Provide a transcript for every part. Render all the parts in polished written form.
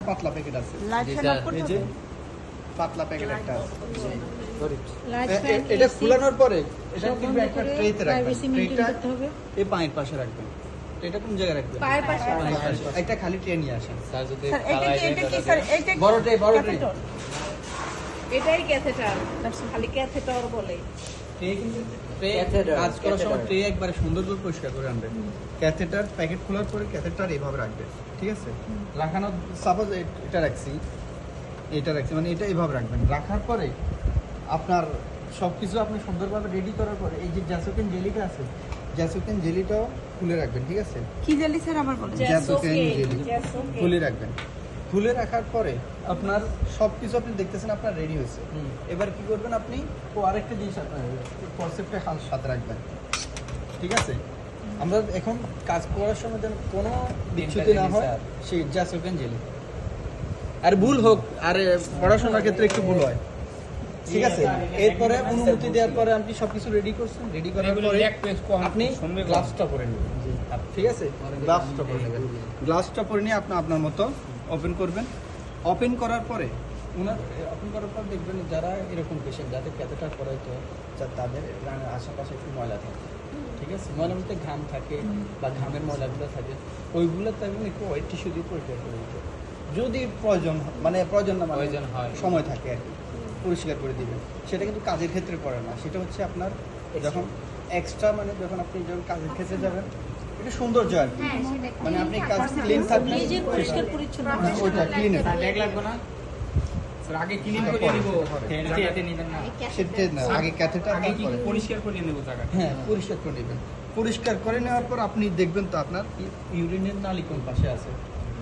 পাতলা প্যাকেট আছে, এই যে পাতলা প্যাকেট একটা আছে। এটা খোলানোর পরে এটা কিন্তু একটা ট্রেতে রাখবেন, ট্রেটা এই পায়ের পাশে রাখবেন। এটা কোন জায়গায় রাখবেন? পায়ের পাশে। একটা খালি ট্রে নিয়ে আসেন। স্যার যদি স্যার এটা কি স্যার এটা কি? বড় ট্রে, বড় ট্রে। এটাই ক্যাথেটার, খালি ক্যাথেটার বলে। ট্রে কিন্তু ট্রে Catheter, কাজ করার সময় catheter। ট্রে একবারে সুন্দর করে পরিষ্কার করে আনবেন। ক্যাথেটার প্যাকেট খোলার পরে ক্যাথেটার এইভাবে রাখবেন, ঠিক আছে? রাখানো সাপোজ এটা রাখছি, এটা রাখছি, মানে এটা এইভাবে রাখবেন। রাখার পরে আপনার সবকিছু আপনি সুন্দরভাবে রেডি করার পরে এই যে জ্যাসোকেন জেলিটা আছে, জ্যাসোকেন জেলিটাও খুলে রাখবেন, ঠিক আছে? কি জেলি স্যার আবার বলেন? জ্যাসোকেন জেলি জ্যাসোকেন। খুলে রাখবেন। খুলে রাখার পরে আপনার সবকিছু আপনি দেখতেছেন আপনার রেডি হয়েছে। এবার কি করবেন আপনি? আরেকটা জিনিস আপনার কনসেপ্টটা সাথে রাখবেন, ঠিক আছে? আমরা এখন কাজ করার সময় যেন কোনো বিচ্যুতি না হয়, সেই জ্যাসোকেন জেলি। আর ভুল হোক, আর পড়াশোনার ক্ষেত্রে একটু ভুল হয়, ঠিক আছে? এরপরে অনুমতি দেওয়ার পরে আপনি সবকিছু রেডি করছেন, রেডি করার পরে আপনি গ্লাভসটা পরে নেবেন, ঠিক আছে? গ্লাভসটা পরে নেবেন। গ্লাভসটা পরে নিয়ে আপনি আপনার মতো ওপেন করবেন। ওপেন করার পরে ওপেন করার পর দেখবেন যারা এরকম পেশেন্ট যাদের ক্যাথেটার করাইতে হয়, তাদের আশেপাশে একটু ময়লা থাকে, ঠিক আছে? ময়লার মধ্যে ঘাম থাকে বা ঘামের ময়লাগুলো থাকে, ওইগুলো তেমন একটু ওয়েট টিস্যু দিয়ে পরিষ্কার করে দিতে, যদি প্রয়োজন মানে প্রয়োজন না মানে প্রয়োজন হয়, সময় থাকে আর কি, পরিষ্কার করে দিবেন। সেটা কিন্তু কাজের ক্ষেত্রে পড়ে না, সেটা হচ্ছে আপনার যখন এক্সট্রা, মানে যখন আপনি যখন কাজের ক্ষেত্রে যাবেন, এটা সৌন্দর্য আর কি। মানে আপনি কাজ ক্লিন থাকলে নিজে পরিষ্কার পরিচ্ছন্ন ওইটা ক্লিন ব্যাগ লাগবে না স্যার, আগে ক্লিন করে নিব, এতে নেবেন না, সেটা না, আগে ক্যাথেটার আগে কি পরিষ্কার করে নেব জায়গাটা। হ্যাঁ, পরিষ্কার করে নেবেন। পরিষ্কার করে নেওয়ার পর আপনি দেখবেন তো আপনার ইউরিনের নালী কোন পাশে আছে,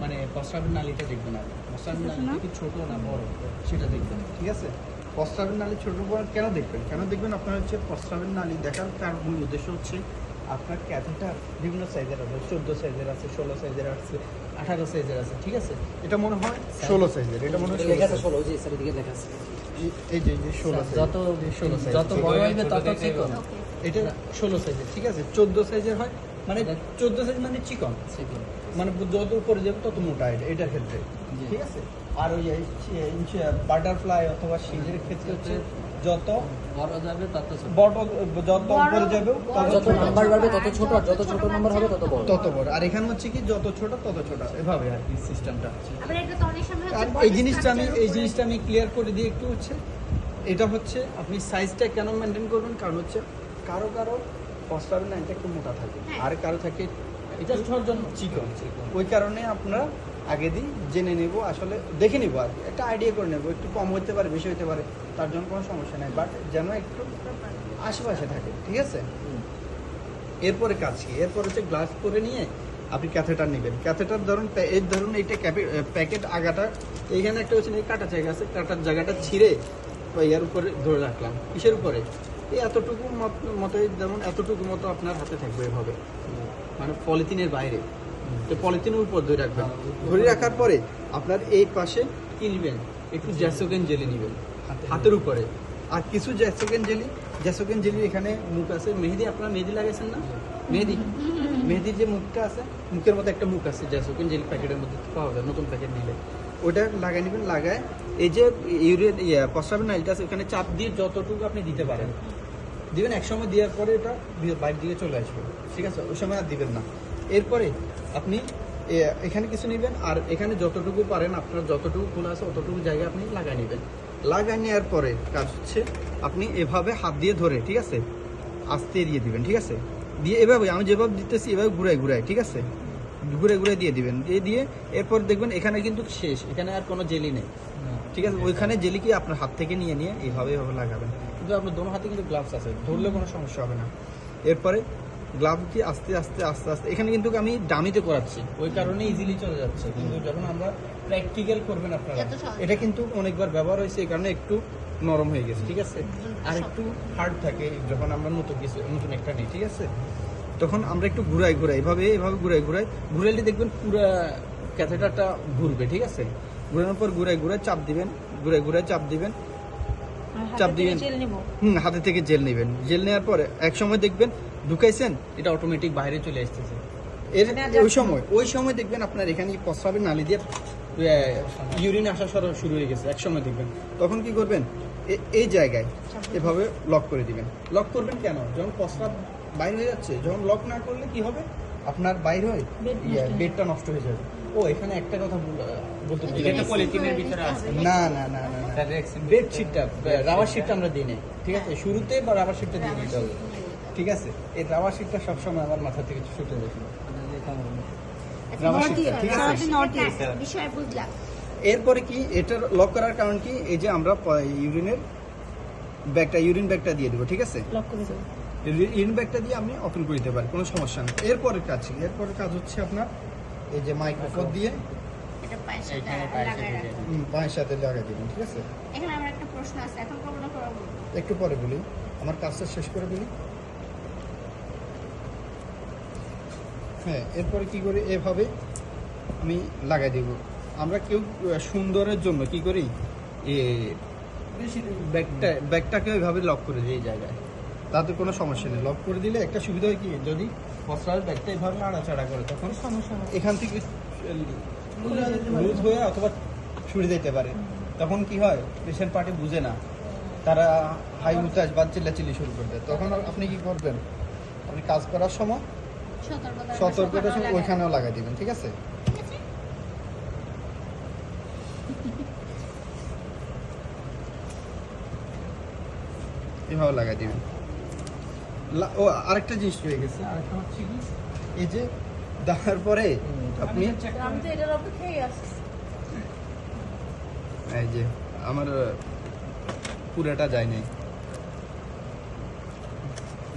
মানে প্রস্রাবের নালীটা দেখবেন। আপনি প্রস্রাবের নালীটা কি ছোট না বড় সেটা দেখবেন, ঠিক আছে? প্রস্রাবের নালী ছোট বড় কেন দেখবেন? আপনার হচ্ছে প্রস্রাবের নালী দেখার কারণ মূল উদ্দেশ্য হচ্ছে আপনার ক্যাথেটার বিভিন্ন সাইজের আছে, 14 সাইজের আছে, 16 সাইজের আছে, 18 সাইজের আছে, ঠিক আছে? এটা মনে হয় 16 সাইজের, এটা মনে হয় 16 size। 16 জি স্যার, এদিকে লেখা আছে। এই যে 16 সাইজ, যত 16 সাইজ, যত বড় হইবে তত চিকন। এটা 16 সাইজের, ঠিক আছে? 14 সাইজের হয়, মানে 14 সাইজ মানে চিকন, মানে যত উপরে যাবে তত মোটা এটার ক্ষেত্রে, ঠিক আছে? আর ওই বাটারফ্লাই অথবা শিজের ক্ষেত্রে হচ্ছে যত বড় যাবে তত ছোট, বড়, যত উপরে যাবে যত নাম্বার বাড়বে তত ছোট, আর যত ছোট নাম্বার হবে তত বড়। তত বড়। আর এখানে হচ্ছে কি যত ছোট তত ছোট, এভাবে আর কি সিস্টেমটা। আবার এটা তো অনেক সময় আর হচ্ছে এই জিনিসটা আমি ক্লিয়ার করে দিই একটু। হচ্ছে এটা হচ্ছে আপনি সাইজটা কেন মেনটেন করবেন, কারণ হচ্ছে কারো প্রস্রাবের লাইনটা একটু মোটা থাকে, আর কারো থাকে এটা ছোট জন্য চিকন। ওই কারণে আপনারা আগে দিই জেনে নেব, আসলে দেখে নেবো আর কি, একটা আইডিয়া করে নেবো, একটু কম হতে পারে বেশি হতে পারে, তার জন্য কোনো সমস্যা নেই, বাট যেন একটু আশেপাশে থাকে, ঠিক আছে? এরপরে কাজ কি? এরপর হচ্ছে গ্লাস করে নিয়ে আপনি ক্যাথেটার নেবেন। ক্যাথেটার ধরুন এই ধরুন এইটা প্যাকেট আগাটা এইখানে একটা হচ্ছে এই কাটা জায়গা আছে, কাটার জায়গাটা ছিঁড়ে ইয়ার উপরে ধরে রাখলাম। কিসের উপরে? এই এতটুকু মতোই, যেমন এতটুকু মতো আপনার হাতে থাকবে এভাবে, মানে পলিথিনের বাইরে। তো পলিথিনের উপর ধরে রাখবেন। ধরে রাখার পরে আপনার এই পাশে কি নেবেন? একটু জ্যাসোকেন জেলি নেবেন হাতের উপরে, আর কিছু জ্যাসোকেন জেলি এখানে মুখ আছে, মেহেদি, আপনারা মেহেদি লাগাইছেন না? মেহেদির যে মুখটা আছে, মুখের মধ্যে একটা মুখ আছে, জ্যাসোকেন জেলি প্যাকেটের মধ্যে পাওয়া যায় নতুন প্যাকেট নিলে, ওটা লাগাই নেবেন। লাগায় এই যে প্রস্রাবের নালীটা আছে ওখানে চাপ দিয়ে যতটুকু আপনি দিতে পারেন দিবেন। এক সময় দেওয়ার পরে এটা বাইরের দিকে চলে আসবে, ঠিক আছে? ওই সময় আর দিবেন না। এরপরে আপনি এখানে কিছু নেবেন, আর এখানে যতটুকু পারেন আপনার যতটুকু খোলা আছে অতটুকু জায়গায় আপনি লাগাই নেবেন। লাগাই নেওয়ার পরে কাজ হচ্ছে আপনি এভাবে হাত দিয়ে ধরে, ঠিক আছে, আস্তে দিয়ে দিবেন, ঠিক আছে? দিয়ে এভাবে আমি যেভাবে দিতেছি এভাবে ঘুরাই, ঠিক আছে? ঘুরে দিয়ে দিবেন। দিয়ে এরপর দেখবেন এখানে কিন্তু শেষ, এখানে আর কোনো জেলি নেই, ঠিক আছে? ওইখানে জেলি কি আপনার হাত থেকে নিয়ে এইভাবে লাগাবেন, কিন্তু আপনার দোনো হাতে কিন্তু গ্লাভস আছে, ধরলে কোনো সমস্যা হবে না। এরপরে গ্লাভ দিয়ে আস্তে আস্তে এখানে কিন্তু আমি ডামিতে করাচ্ছি, ওই কারণে ইজিলি চলে যাচ্ছে। কিন্তু যখন আমরা প্র্যাকটিক্যাল করবেন আপনারা, এটা কিন্তু অনেকবার ব্যবহার হয়েছে, এই কারণে একটু নরম হয়ে গেছে, ঠিক আছে? আর একটু হার্ড থাকে যখন আমরা নতুন একটা নিই, ঠিক আছে? তখন আমরা একটু ঘুরাই এভাবে ঘুরাইলে দেখবেন পুরো ক্যাথেটারটা ঘুরবে, ঠিক আছে? ঘুরানোর পর ঘুরাই চাপ দিবেন, চাপ দিবেন। হাতে থেকে জেল নেবেন। জেল নেওয়ার পরে এক সময় দেখবেন ঢুকাইছেন, এটা অটোমেটিক বাইরে চলে আসতেছে। ওই সময় দেখবেন আপনার এখানে প্রস্রাবের নালী দিয়ে ইউরিন আসা শুরু হয়ে গেছে, একসময় দেখবেন তখন কি করবেন, এই জায়গায় এভাবে লক করে দিবেন। লক করবেন কেন? যখন প্রস্রাব বাইরে হয়ে যাচ্ছে, যখন লক না করলে কি হবে, আপনার বাইরে হয় বেডটা নষ্ট হয়ে যাবে। ও এখানে একটা কথা বলতে ভুলে এটা তো গেছি। পলিথিনের ভিতরে আছে। না না না না না, বেড শিটটা, রাবার শিটটা আমরা দিই নাই, ঠিক আছে? শুরুতে বা রাবার শিটটা দিয়ে দিতে হবে, ঠিক আছে? এই রাবার শিটটা সবসময় আমার মাথা থেকে ছুটে যাবে, রাবার শিটটা, ঠিক আছে? বিষয় বুঝলাম। এরপরে কি, এটার লক করার কারণ কি, এই যে আমরা ইউরিনের ব্যাগটা, ইউরিন ব্যাগটা দিয়ে দেবো, ঠিক আছে? লক করে দেবো। ইউরিন ব্যাগটা দিয়ে আপনি ওপেন করে দিতে পারেন, কোনো সমস্যা নেই। এরপরের কাজ কি? এরপরের কাজ হচ্ছে আপনার এই যে মাইক্রোফোন দিয়ে এটা পায়ের সাথে এইখানে পায়ের লাগায় সাথে রাখবো। পায়ের সাথে লাগাই দিবেন, ঠিক আছে? এখানে আমার একটা প্রশ্ন আছে, এখন করবো না করবো? একটু পরে বলি, আমার কাজটা শেষ করে বলি। হ্যাঁ, এরপরে কি করি, এভাবে আমি লাগাই দেব। আমরা কেউ সুন্দরের জন্য কি করি, ব্যাগটাকে ওইভাবে লক করে দিই এই জায়গায়, তাতে কোনো সমস্যা নেই। লক করে দিলে একটা সুবিধা হয় কি, যদি বস্ত্রাল ব্যাগটা এভাবে নাড়াচাড়া করে তখন সমস্যা হবে। এখান থেকে লুজ হয়ে অথবা ছুটে যেতে পারে, তখন কি হয়, পেশেন্ট পার্টি বুঝে না, তারা হাই উতাস বা চিল্লাচিল্লি শুরু করে দেয়। তখন আপনি কি করবেন, আপনি কাজ করার সময় সতর্কতার সময় ওইখানেও লাগাই দিবেন, ঠিক আছে? এভাবে লাগাই দিবেন। ও আরেকটা জিনিস রয়ে গেছে, আরেকটা হচ্ছে কি, এই যে দেওয়ার পরে আপনি আমি তো এটার অপেক্ষায় আছি। এই যে আমার পুরাটা যায় নাই,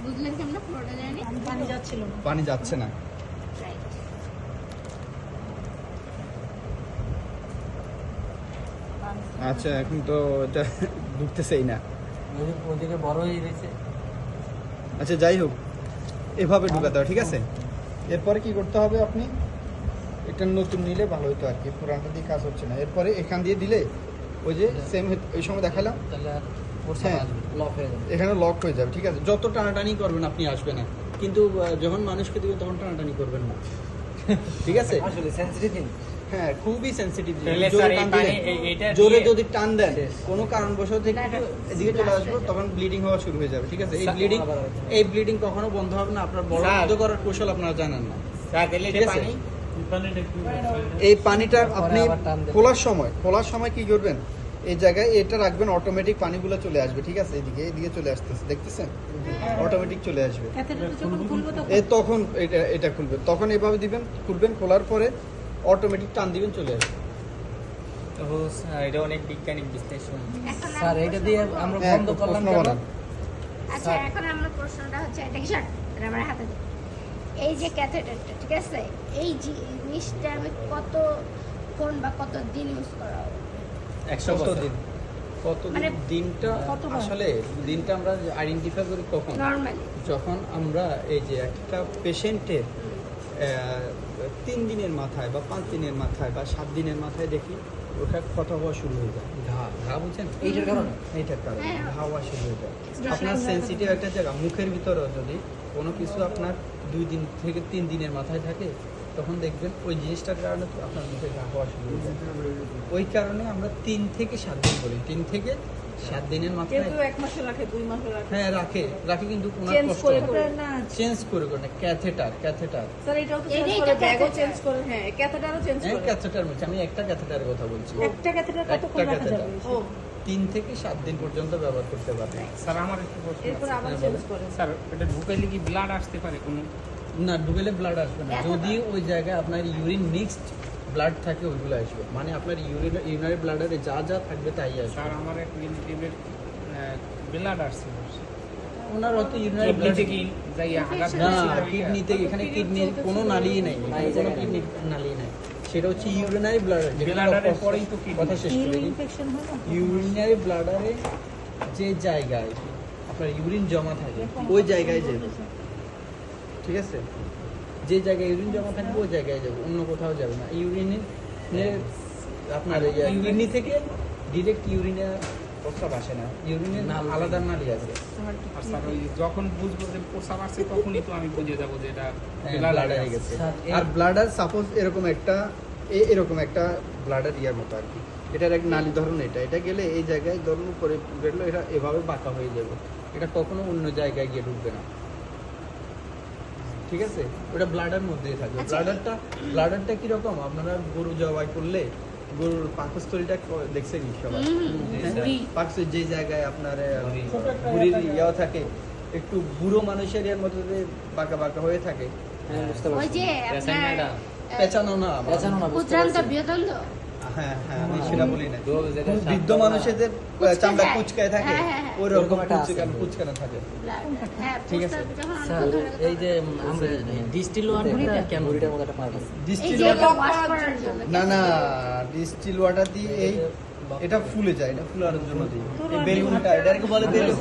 বুঝলেন কেমন পুরোটা জানি? পানি যাচ্ছিল না। পানি যাচ্ছে না। রাইট। আচ্ছা, এখন তো এটা ঢুকতেছেই না। ওদিকে বড় হয়ে গেছে। আচ্ছা, যাই হোক, এভাবে ঢুকাতে হবে, ঠিক আছে? এরপরে কি করতে হবে, আপনি এটা নতুন নিলে ভালো হতো আর কি, পুরানটা দিয়ে কাজ হচ্ছে না। এরপরে এখান দিয়ে দিলে ওই যে সেম ওই সময় দেখালাম, তাহলে হ্যাঁ, লক হয়ে যাবে। এখানে লক হয়ে যাবে, ঠিক আছে? যত টানাটানি করবেন আপনি আসবে না, কিন্তু যখন মানুষকে দিবেন তখন টানাটানি করবেন না, ঠিক আছে? আসলে সেনসিটিভ। হ্যাঁ, খুবই সেনসিটিভ। তাহলে স্যার এই পানি এইটা জোরে দিয়ে- যদি টান দেন, শেষ। কোনো কারণবশত থেকে এদিকে চলে আসবো, তখন ব্লিডিং হওয়া শুরু হয়ে যাবে, ঠিক আছে? স্যার, এই ব্লিডিং কখনো বন্ধ হবে না, আপনার বড় স্যার। বন্ধ করার কৌশল আপনারা জানেন না। স্যার তাহলে ঠিক এটা আছে? পানি এই পানিটা আপনি আবার টান দেবেন। খোলার সময় কি করবেন, এই জায়গায় এটা রাখবেন, অটোমেটিক পানিগুলো চলে আসবে, ঠিক আছে? এদিকে চলে আসতেছে, দেখতেছেন? অটোমেটিক চলে আসবে। ক্যাথেটারটা যখন খুলবো তখন তখন এটা খুলবে, তখন এভাবে দিবেন, খুলবেন, খোলার পরে অটোমেটিক টান দিবেন, চলে আসবে। তো স্যার, এটা অনেক বৈজ্ঞানিক বিশ্লেষণ। এখন স্যার আমার এটা দিয়ে আমরা হ্যাঁ, বন্ধ করলাম প্রশ্ন কেন? বানান। আচ্ছা, এখন আমার প্রশ্নটা হচ্ছে, এটা কি শর্ট? এটা আমার হাতে দিন। এই যে ক্যাথেটারটা, ঠিক আছে, এই জিনিসটা আমি কতক্ষণ বা কত দিন ইউজ করা হবে? 100 বছর। কতদিন মানে দিনটা, কতবার? আসলে দিনটা আমরা আইডেন্টিফাই করি কখন, নর্মালি যখন আমরা এই যে একটা পেশেন্টের 3 দিনের মাথায় বা 5 দিনের মাথায় বা 7 দিনের মাথায় দেখি ওটা কথা হওয়া শুরু হয়ে যায়, ঘা বুঝছেন? এইটার কারণে? এইটার কারণে হ্যাঁ। ঘা হওয়া শুরু হয়ে যায়। Expression আপনার হয়ে সেন্সিটিভ একটা জায়গা, মুখের ভিতরে যদি কোনো কিছু আপনার 2 দিন থেকে 3 দিনের মাথায় থাকে, তখন দেখবেন ওই জিনিসটার কারণে তো আপনার মুখে ঘা হওয়া শুরু হয়ে যায়। ওই কারণে আমরা 3 থেকে 7 দিন বলি, 3 থেকে 7 দিনের মাথায়। কেউ 1 মাসে রাখে, 2 মাসে রাখে। হ্যাঁ, রাখে কিন্তু ওনার চেঞ্জ কষ্ট করে হয়। করে না। চেঞ্জ করে না, ক্যাথেটার স্যার এটাও তো চেঞ্জ এটাই করে, তো ব্যাগও catheter। চেঞ্জ করে, হ্যাঁ ক্যাথেটারও চেঞ্জ হ্যাঁ, করে। ক্যাথেটার বলছি আমি, একটা ক্যাথেটারের কথা বলছি। একটা ক্যাথেটার কতক্ষণ একটা রাখা যাবে? catheter। ও 3 থেকে 7 দিন পর্যন্ত ব্যবহার করতে পারবেন। স্যার আমার একটু প্রশ্ন এরপর আছে। আবার হ্যাঁ, চেঞ্জ বলেন। করে। স্যার এটা ঢুকাইলে কি ব্লাড আসতে পারে কোনো? না, ঢুকেলে ব্লাড আসবে না, যদি ওই জায়গায় আপনার ইউরিন মিক্সড ব্লাড থাকে ওইগুলো আসবে, মানে আপনার ইউরিনারি ব্লাডারে যা যা থাকবে তাই আসবে। স্যার আমার এক রিলেটিভের ব্লাড আসছে। ওনার হয়তো ইউরিনারি কিডনি ব্লাড থেকে যাই আঘাত না, হয়েছিল। কিডনিতে, এখানে কিডনির কোনো নালী নেই, কোনো কিডনির নালী নেই, সেটা হচ্ছে ইউরিনারি ব্লাডার। ব্লাডারের পরেই তো kidney। কথা শেষ করে দিই। ইনফেকশন হয় না? ইউরিনারি ব্লাডারে যে জায়গায় আপনার ইউরিন জমা থাকে ওই জায়গায় যাবে, ঠিক আছে? যে জায়গায় ইউরিন জমা থাকবে ওই জায়গায় যাবে, অন্য কোথাও যাবে না। ইউরিনের আপনার কিডনি থেকে ডিরেক্ট ইউরিনে প্রস্রাব আসে না, ইউরিনের আলাদা নালী আছে, আর স্যার ওই যখন বুঝবো যে প্রস্রাব আসছে তখনই তো আমি বুঝে যাবো যে এটা ব্লাডারে ব্লাডারে গেছে। গেছে। আর ব্লাডার সাপোজ এরকম একটা এরকম একটা ব্লাডার ইয়ার মতো আর কি। এটার এক নালী ধরন, এটা গেলে এই জায়গায় ধরুন উপরে বেরোলো, এটা এভাবে বাঁকা হয়ে যাবে, এটা কখনো অন্য জায়গায় গিয়ে ঢুকবে না, ঠিক আছে? ওটা ব্লাডার মধ্যেই থাকবে। আচ্ছা। ব্লাডারটা কিরকম, আপনারা গরু জবাই করলে গরুর পাকস্থলীটা দেখছেন সবাই, পাকস্থলী যে জায়গায় আপনার বুড়ির ইয়া থাকে, একটু বুড়ো মানুষের এর মধ্যে যে বাঁকা বাঁকা হয়ে থাকে, ওই যে আপনার পেঁচানো না, ক্ষুদ্রান্ত বৃহদন্ত হ্যাঁ হ্যাঁ, আমি সেটা বলি না, যেটা বৃদ্ধ মানুষেদের চামড়া কুচকায় থাকে, হ্যাঁ। ওই রকম কুচকানো থাকে। হ্যাঁ, ঠিক আছে। প্রস্তাব যখন স্যার, আমরা ধরে এই যে আমরা ডিস্টিল ওয়াটারটা কেন বুড়িটার মধ্যে একটা পার্ট আছে এই ডিস্টিল যে ওয়াটার, ওয়াশ করার জন্য না ডিস্টিল ওয়াটার দিয়ে এটা ফুলে যায়, এটা ফুলার জন্য দিই। এই বেলুনটা, এটাকে বলে বেলুন।